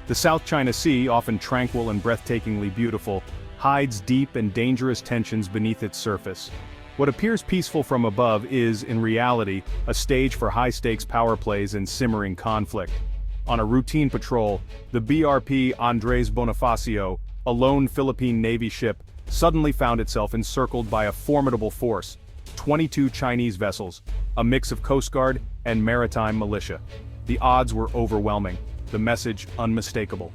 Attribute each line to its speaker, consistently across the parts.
Speaker 1: The South China Sea, often tranquil and breathtakingly beautiful, hides deep and dangerous tensions beneath its surface. What appears peaceful from above is, in reality, a stage for high-stakes power plays and simmering conflict. On a routine patrol, the BRP Andres Bonifacio, a lone Philippine Navy ship, suddenly found itself encircled by a formidable force, 22 Chinese vessels, a mix of Coast Guard and maritime militia. The odds were overwhelming, the message unmistakable.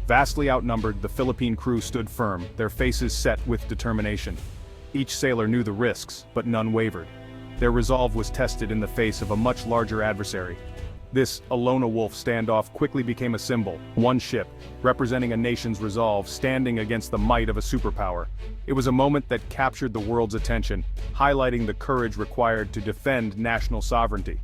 Speaker 1: Vastly outnumbered, the Philippine crew stood firm, their faces set with determination. Each sailor knew the risks, but none wavered. Their resolve was tested in the face of a much larger adversary. This alone wolf standoff quickly became a symbol, one ship, representing a nation's resolve, standing against the might of a superpower. It was a moment that captured the world's attention, highlighting the courage required to defend national sovereignty.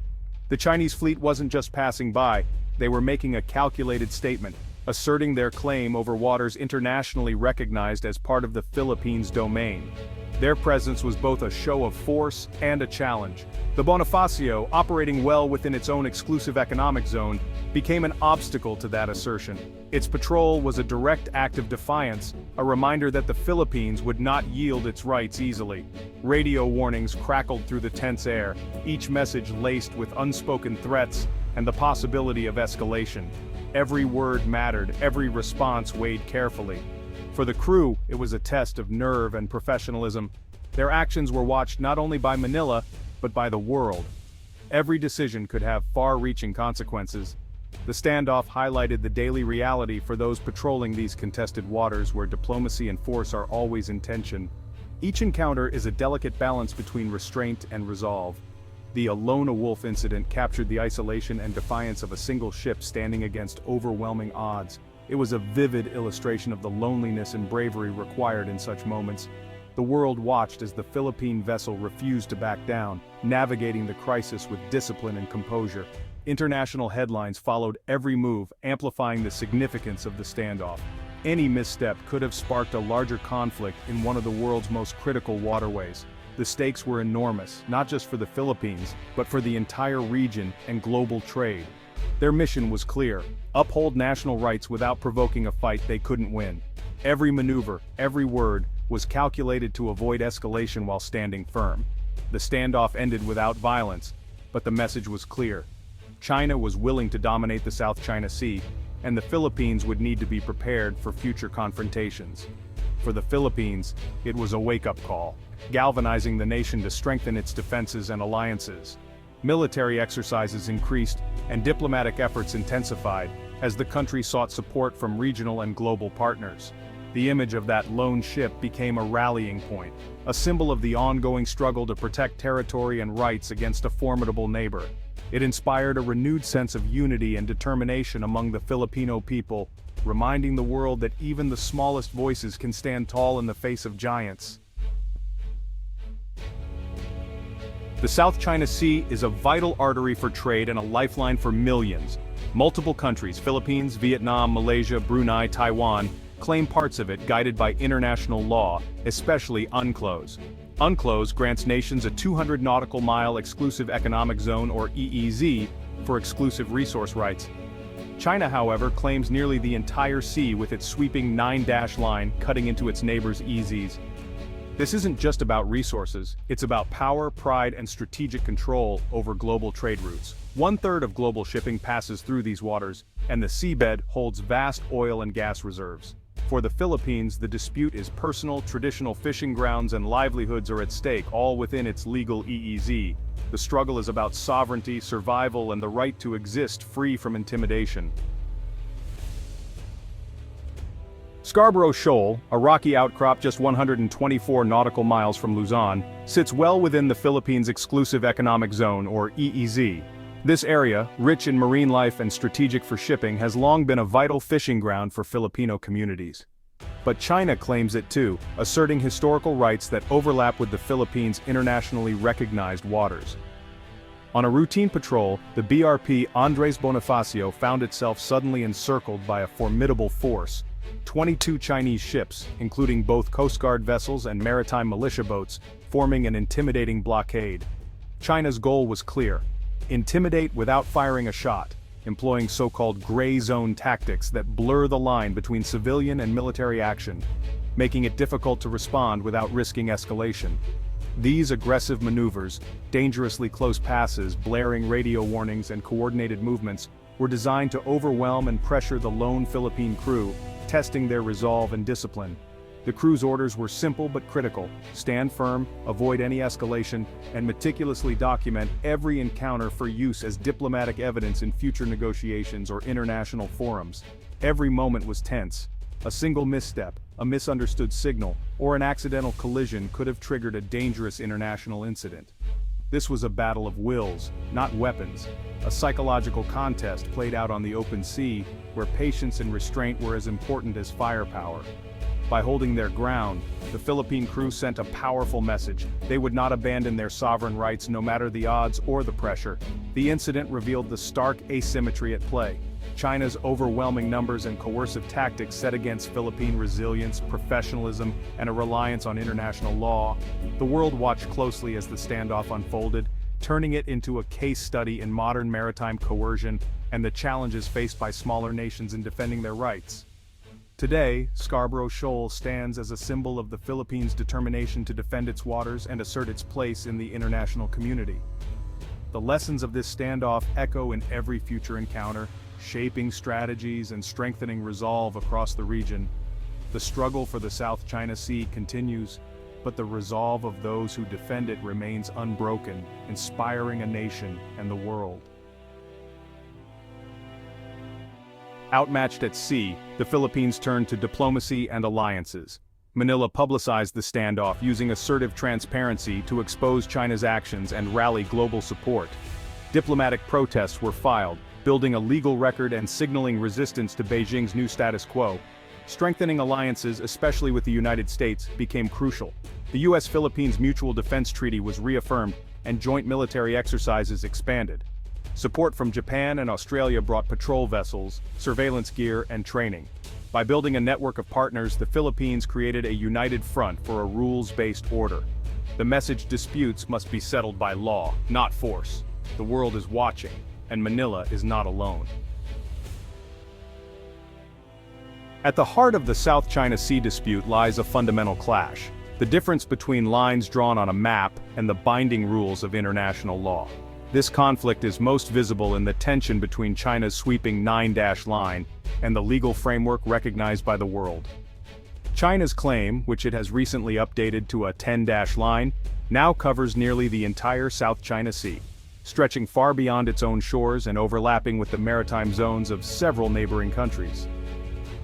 Speaker 1: The Chinese fleet wasn't just passing by, they were making a calculated statement, asserting their claim over waters internationally recognized as part of the Philippines' domain. Their presence was both a show of force and a challenge. The Bonifacio, operating well within its own exclusive economic zone, became an obstacle to that assertion. Its patrol was a direct act of defiance, a reminder that the Philippines would not yield its rights easily. Radio warnings crackled through the tense air, each message laced with unspoken threats and the possibility of escalation. Every word mattered, every response weighed carefully. For the crew, it was a test of nerve and professionalism. Their actions were watched not only by Manila, but by the world. Every decision could have far-reaching consequences. The standoff highlighted the daily reality for those patrolling these contested waters where diplomacy and force are always in tension. Each encounter is a delicate balance between restraint and resolve. The Alona Wolf incident captured the isolation and defiance of a single ship standing against overwhelming odds. It was a vivid illustration of the loneliness and bravery required in such moments. The world watched as the Philippine vessel refused to back down, navigating the crisis with discipline and composure. International headlines followed every move, amplifying the significance of the standoff. Any misstep could have sparked a larger conflict in one of the world's most critical waterways. The stakes were enormous, not just for the Philippines, but for the entire region and global trade. Their mission was clear: uphold national rights without provoking a fight they couldn't win. Every maneuver, every word, was calculated to avoid escalation while standing firm. The standoff ended without violence, but the message was clear. China was willing to dominate the South China Sea, and the Philippines would need to be prepared for future confrontations. For the Philippines, it was a wake-up call, galvanizing the nation to strengthen its defenses and alliances. Military exercises increased, and diplomatic efforts intensified, as the country sought support from regional and global partners. The image of that lone ship became a rallying point, a symbol of the ongoing struggle to protect territory and rights against a formidable neighbor. It inspired a renewed sense of unity and determination among the Filipino people, reminding the world that even the smallest voices can stand tall in the face of giants. The South China Sea is a vital artery for trade and a lifeline for millions. Multiple countries, Philippines, Vietnam, Malaysia, Brunei, Taiwan, claim parts of it guided by international law, especially UNCLOS. UNCLOS grants nations a 200 nautical mile exclusive economic zone, or EEZ, for exclusive resource rights. China, however, claims nearly the entire sea with its sweeping 9-dash line cutting into its neighbors' EEZs. This isn't just about resources, it's about power, pride, and strategic control over global trade routes. 1/3 of global shipping passes through these waters, and the seabed holds vast oil and gas reserves. For the Philippines, the dispute is personal, traditional fishing grounds and livelihoods are at stake, all within its legal EEZ. The struggle is about sovereignty, survival, and the right to exist free from intimidation. Scarborough Shoal, a rocky outcrop just 124 nautical miles from Luzon, sits well within the Philippines' exclusive economic zone, or EEZ. This area, rich in marine life and strategic for shipping, has long been a vital fishing ground for Filipino communities. But China claims it too, asserting historical rights that overlap with the Philippines' internationally recognized waters. On a routine patrol, the BRP Andres Bonifacio found itself suddenly encircled by a formidable force. 22 Chinese ships, including both Coast Guard vessels and maritime militia boats, forming an intimidating blockade. China's goal was clear: intimidate without firing a shot. employing so-called gray zone tactics that blur the line between civilian and military action, making it difficult to respond without risking escalation. These aggressive maneuvers, dangerously close passes, blaring radio warnings and coordinated movements, were designed to overwhelm and pressure the lone Philippine crew, testing their resolve and discipline. The crew's orders were simple but critical: stand firm, avoid any escalation, and meticulously document every encounter for use as diplomatic evidence in future negotiations or international forums. Every moment was tense. A single misstep, a misunderstood signal, or an accidental collision could have triggered a dangerous international incident. This was a battle of wills, not weapons, a psychological contest played out on the open sea, where patience and restraint were as important as firepower. By holding their ground, the Philippine crew sent a powerful message: they would not abandon their sovereign rights no matter the odds or the pressure. The incident revealed the stark asymmetry at play: China's overwhelming numbers and coercive tactics set against Philippine resilience, professionalism, and a reliance on international law. The world watched closely as the standoff unfolded, turning it into a case study in modern maritime coercion and the challenges faced by smaller nations in defending their rights. Today, Scarborough Shoal stands as a symbol of the Philippines' determination to defend its waters and assert its place in the international community. The lessons of this standoff echo in every future encounter, shaping strategies and strengthening resolve across the region. The struggle for the South China Sea continues, but the resolve of those who defend it remains unbroken, inspiring a nation and the world. Outmatched at sea, the Philippines turned to diplomacy and alliances. Manila publicized the standoff using assertive transparency to expose China's actions and rally global support. Diplomatic protests were filed, building a legal record and signaling resistance to Beijing's new status quo. Strengthening alliances, especially with the United States, became crucial. The U.S.-Philippines Mutual Defense Treaty was reaffirmed, and joint military exercises expanded. Support from Japan and Australia brought patrol vessels, surveillance gear, and training. By building a network of partners, the Philippines created a united front for a rules-based order. The message: disputes must be settled by law, not force. The world is watching, and Manila is not alone. At the heart of the South China Sea dispute lies a fundamental clash: the difference between lines drawn on a map and the binding rules of international law. This conflict is most visible in the tension between China's sweeping 9-dash line and the legal framework recognized by the world. China's claim, which it has recently updated to a 10-dash line, now covers nearly the entire South China Sea, stretching far beyond its own shores and overlapping with the maritime zones of several neighboring countries.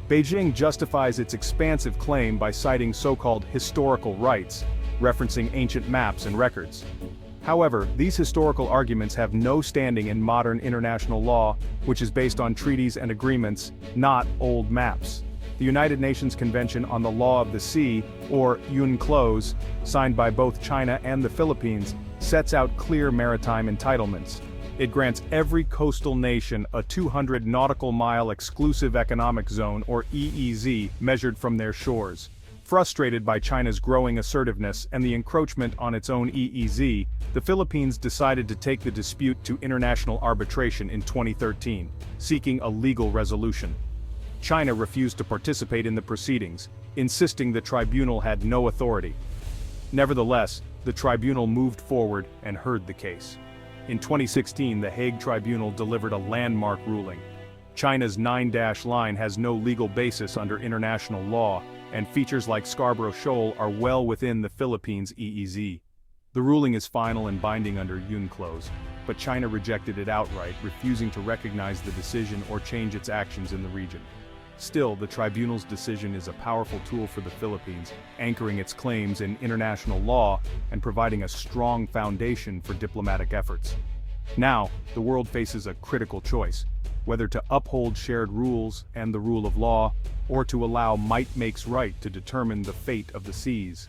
Speaker 1: Beijing justifies its expansive claim by citing so-called historical rights, referencing ancient maps and records. However, these historical arguments have no standing in modern international law, which is based on treaties and agreements, not old maps. The United Nations Convention on the Law of the Sea, or UNCLOS, signed by both China and the Philippines, sets out clear maritime entitlements. It grants every coastal nation a 200 nautical mile exclusive economic zone, or EEZ, measured from their shores. Frustrated by China's growing assertiveness and the encroachment on its own EEZ, the Philippines decided to take the dispute to international arbitration in 2013, seeking a legal resolution. China refused to participate in the proceedings, insisting the tribunal had no authority. Nevertheless, the tribunal moved forward and heard the case. In 2016, the Hague Tribunal delivered a landmark ruling. China's 9-dash line has no legal basis under international law, and features like Scarborough Shoal are well within the Philippines' EEZ. The ruling is final and binding under UNCLOS, but China rejected it outright, refusing to recognize the decision or change its actions in the region. Still, the tribunal's decision is a powerful tool for the Philippines, anchoring its claims in international law and providing a strong foundation for diplomatic efforts. Now, the world faces a critical choice: whether to uphold shared rules and the rule of law, or to allow might makes right to determine the fate of the seas.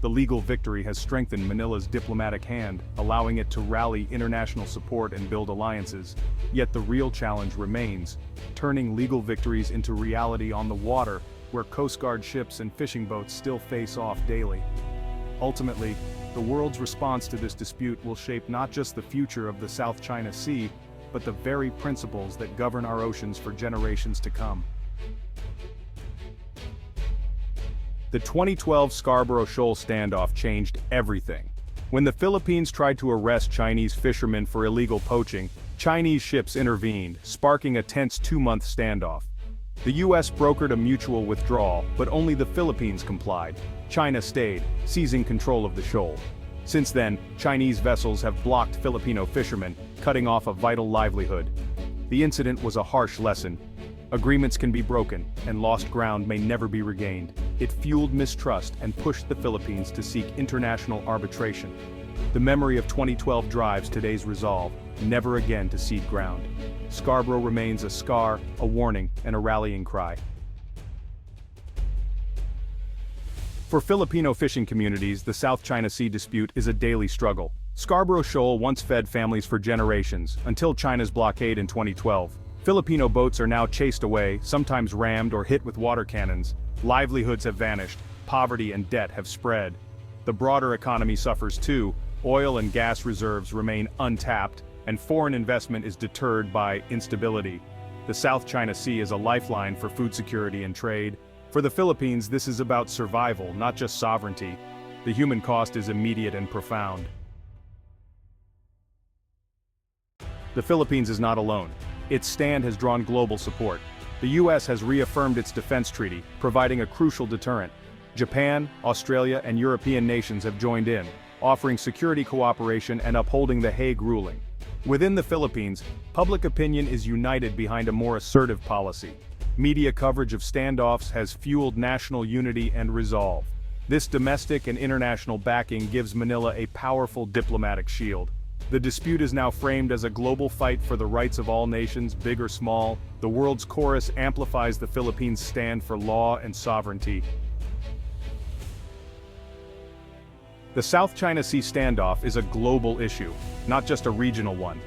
Speaker 1: The legal victory has strengthened Manila's diplomatic hand, allowing it to rally international support and build alliances. Yet the real challenge remains: turning legal victories into reality on the water, where Coast Guard ships and fishing boats still face off daily. Ultimately, the world's response to this dispute will shape not just the future of the South China Sea, but the very principles that govern our oceans for generations to come. The 2012 Scarborough Shoal standoff changed everything. When the Philippines tried to arrest Chinese fishermen for illegal poaching, Chinese ships intervened, sparking a tense 2-month standoff. The US brokered a mutual withdrawal, but only the Philippines complied. China stayed, seizing control of the shoal. Since then, Chinese vessels have blocked Filipino fishermen, cutting off a vital livelihood. The incident was a harsh lesson. Agreements can be broken, and lost ground may never be regained. It fueled mistrust and pushed the Philippines to seek international arbitration. The memory of 2012 drives today's resolve, never again to cede ground. Scarborough remains a scar, a warning, and a rallying cry. For Filipino fishing communities, the South China Sea dispute is a daily struggle. Scarborough Shoal once fed families for generations, until China's blockade in 2012. Filipino boats are now chased away, sometimes rammed or hit with water cannons. Livelihoods have vanished, poverty and debt have spread. The broader economy suffers too. Oil and gas reserves remain untapped, and foreign investment is deterred by instability. The South China Sea is a lifeline for food security and trade. For the Philippines, this is about survival, not just sovereignty. The human cost is immediate and profound. The Philippines is not alone. Its stand has drawn global support. The US has reaffirmed its defense treaty, providing a crucial deterrent. Japan, Australia, and European nations have joined in, offering security cooperation and upholding the Hague ruling. Within the Philippines, public opinion is united behind a more assertive policy. Media coverage of standoffs has fueled national unity and resolve. This domestic and international backing gives Manila a powerful diplomatic shield. The dispute is now framed as a global fight for the rights of all nations, big or small. The world's chorus amplifies the Philippines' stand for law and sovereignty. The South China Sea standoff is a global issue, not just a regional one.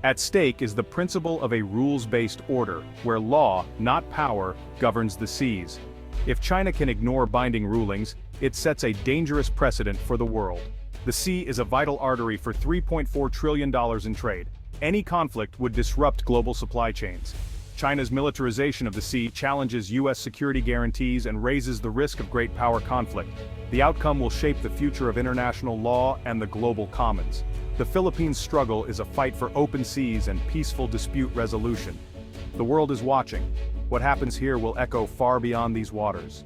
Speaker 1: At stake is the principle of a rules-based order, where law, not power, governs the seas. If China can ignore binding rulings, it sets a dangerous precedent for the world. The sea is a vital artery for $3.4 trillion in trade. Any conflict would disrupt global supply chains. China's militarization of the sea challenges US security guarantees and raises the risk of great power conflict. The outcome will shape the future of international law and the global commons. The Philippines' struggle is a fight for open seas and peaceful dispute resolution. The world is watching. What happens here will echo far beyond these waters.